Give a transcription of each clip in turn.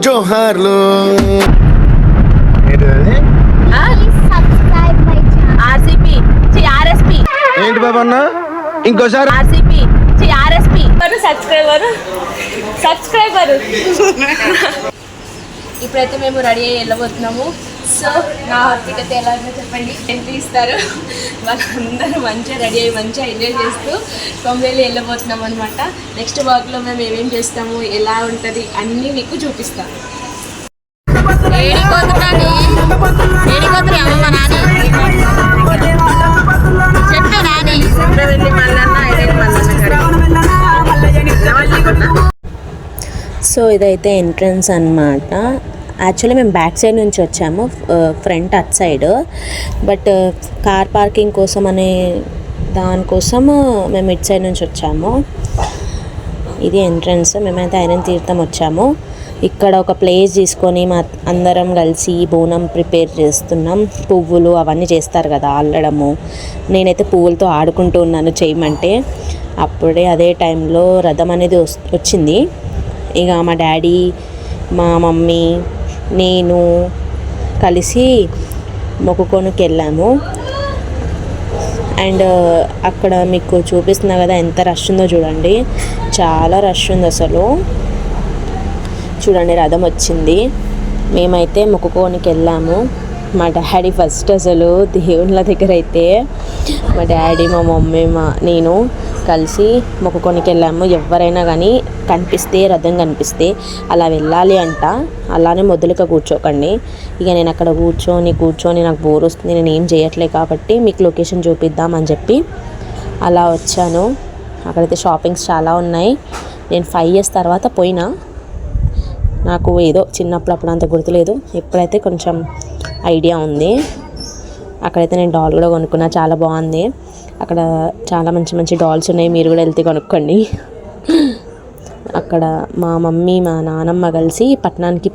జోహార్లు. ఏంటి బాబా అన్న ఇంకోసారి సబ్స్క్రైబర్ ఇప్పుడైతే మేము రెడీ అయ్యి వెళ్ళబోతున్నాము. సో నా హార్దికత ఎలా ఉందో చెప్పండి. ఎంట్రీ ఇస్తారు, వాళ్ళందరూ మంచిగా రెడీ అయ్యి మంచిగా ఎంజాయ్ చేస్తూ కొమ్మేలి వెళ్ళబోతున్నాం అనమాట. నెక్స్ట్ వర్క్లో మేము ఏమేం చేస్తాము, ఎలా ఉంటుంది అన్నీ మీకు చూపిస్తాము. సో ఇదైతే ఎంట్రన్స్ అన్నమాట. యాక్చువల్లీ మేము బ్యాక్ సైడ్ నుంచి వచ్చాము, front at side. But car parking కోసం అనే దానికోసం మేము ఇటు సైడ్ నుంచి వచ్చాము. ఇది ఎంట్రన్స్. మేమైతే ఐరన్ తీర్థం వచ్చాము. ఇక్కడ ఒక ప్లేస్ తీసుకొని మా అందరం కలిసి బోనం ప్రిపేర్ చేస్తున్నాం. పువ్వులు అవన్నీ చేస్తారు కదా, అల్లడము. నేనైతే పువ్వులతో ఆడుకుంటూ ఉన్నాను చేయమంటే. అప్పుడే అదే టైంలో రథం అనేది వచ్చింది. ఇక మా డాడీ, మా మమ్మీ, నేను కలిసి మొక్కుకొనికి వెళ్ళాము. అండ్ అక్కడ మీకు చూపిస్తున్నా కదా ఎంత రష్ ఉందో చూడండి. చాలా రష్ ఉంది అసలు. చూడండి రథం వచ్చింది. మేమైతే మొక్కుకోనికి వెళ్ళాము. మా డాడీ ఫస్ట్ అసలు దేవుళ్ళ దగ్గర అయితే మా డాడీ, మా మమ్మీ, నేను కలిసి మొక్కుకోనికి వెళ్ళాము. ఎవరైనా కానీ కనిపిస్తే, రథం కనిపిస్తే అలా వెళ్ళాలి అంట. అలానే మొదలుగా కూర్చోకండి. ఇక నేను అక్కడ కూర్చొని నాకు బోర్ వస్తుంది, నేను ఏం చేయట్లేదు కాబట్టి మీకు లొకేషన్ చూపిద్దామని చెప్పి అలా వచ్చాను. అక్కడైతే షాపింగ్స్ చాలా ఉన్నాయి. నేను 5 years తర్వాత పోయినా. నాకు ఏదో చిన్నప్పుడు అప్పుడు అంత గుర్తులేదు, ఎప్పుడైతే కొంచెం ఐడియా ఉంది. అక్కడైతే నేను డాల్ కూడా కొనుక్కున్నా, చాలా బాగుంది. అక్కడ చాలా మంచి మంచి డాల్స్ ఉన్నాయి, మీరు కూడా వెళ్తే కొనుక్కోండి. అక్కడ మా మమ్మీ, మా నానమ్మ కలిసి పట్నానికి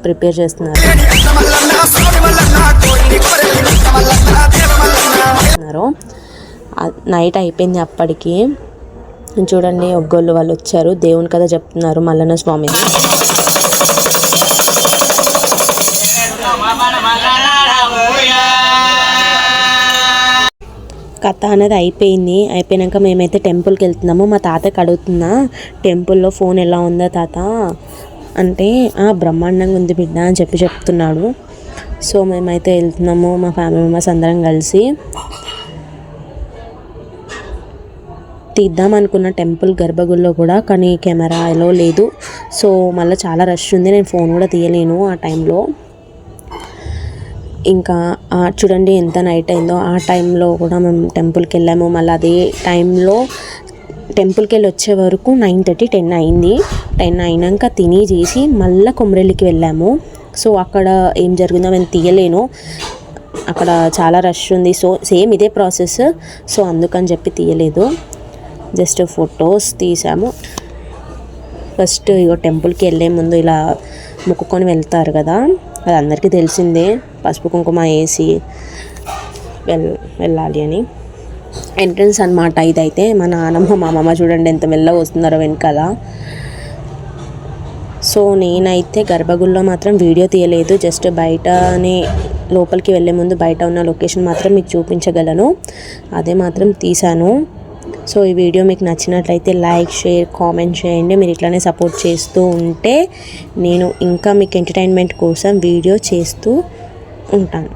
ప్రిపేర్ చేస్తున్నారు. నైట్ అయిపోయింది అప్పటికి. చూడండి ఒగ్గోళ్ళు వాళ్ళు వచ్చారు, దేవుని కథ చెప్తున్నారు, మల్లన్న స్వామిది. కథ అనేది అయిపోయినాక మేమైతే టెంపుల్కి వెళ్తున్నాము. మా తాతకి అడుగుతున్నా, టెంపుల్లో ఫోన్ ఎలా ఉందా తాత అంటే, బ్రహ్మాండంగా ఉంది బిడ్డ అని చెప్తున్నాడు. సో మేమైతే వెళ్తున్నాము, మా ఫ్యామిలీ మెంబర్స్ అందరం కలిసి. తీద్దాం అనుకున్న టెంపుల్ గర్భగుడిలో కూడా, కానీ కెమెరా ఎలా లేదు. సో మళ్ళీ చాలా రష్ ఉంది, నేను ఫోన్ కూడా తీయలేను ఆ టైంలో. ఇంకా చూడండి ఎంత నైట్ అయిందో. ఆ టైంలో కూడా మేము టెంపుల్కి వెళ్ళాము. మళ్ళీ అదే టైంలో టెంపుల్కి వెళ్ళి వచ్చే వరకు 9:30, 10 అయింది. 10 అయినాక తిని చేసి మళ్ళీ కొమరెల్లికి వెళ్ళాము. సో అక్కడ ఏం జరిగిందో మేము తీయలేను, అక్కడ చాలా రష్ ఉంది. సో సేమ్ ఇదే ప్రాసెస్, సో అందుకని చెప్పి తీయలేదు. జస్ట్ ఫొటోస్ తీసాము. ఫస్ట్ ఇగో టెంపుల్కి వెళ్ళే ముందు ఇలా మొక్కుకొని వెళ్తారు కదా, అది అందరికీ తెలిసిందే. పసుపు కుంకుమ వేసి వెళ్ళాలి అని. ఎంట్రన్స్ అన్నమాట ఇదైతే. మా నాన్నమ్మ, మా అమ్మమ్మ చూడండి ఎంత మెల్లగా వస్తున్నారో వెనకాల. సో నేనైతే గర్భగుడిలో మాత్రం వీడియో తీయలేదు, జస్ట్ బయటనే లోపలికి వెళ్ళే ముందు బయట ఉన్న లొకేషన్ మాత్రం మీకు చూపించగలను, అదే మాత్రం తీశాను. సో ఈ వీడియో మీకు నచ్చినట్లయితే లైక్, షేర్, కామెంట్ చేయండి. మీరు ఇట్లానే సపోర్ట్ చేస్తూ ఉంటే నేను ఇంకా మీకు ఎంటర్టైన్మెంట్ కోసం వీడియో చేస్తూ ఉంటాను.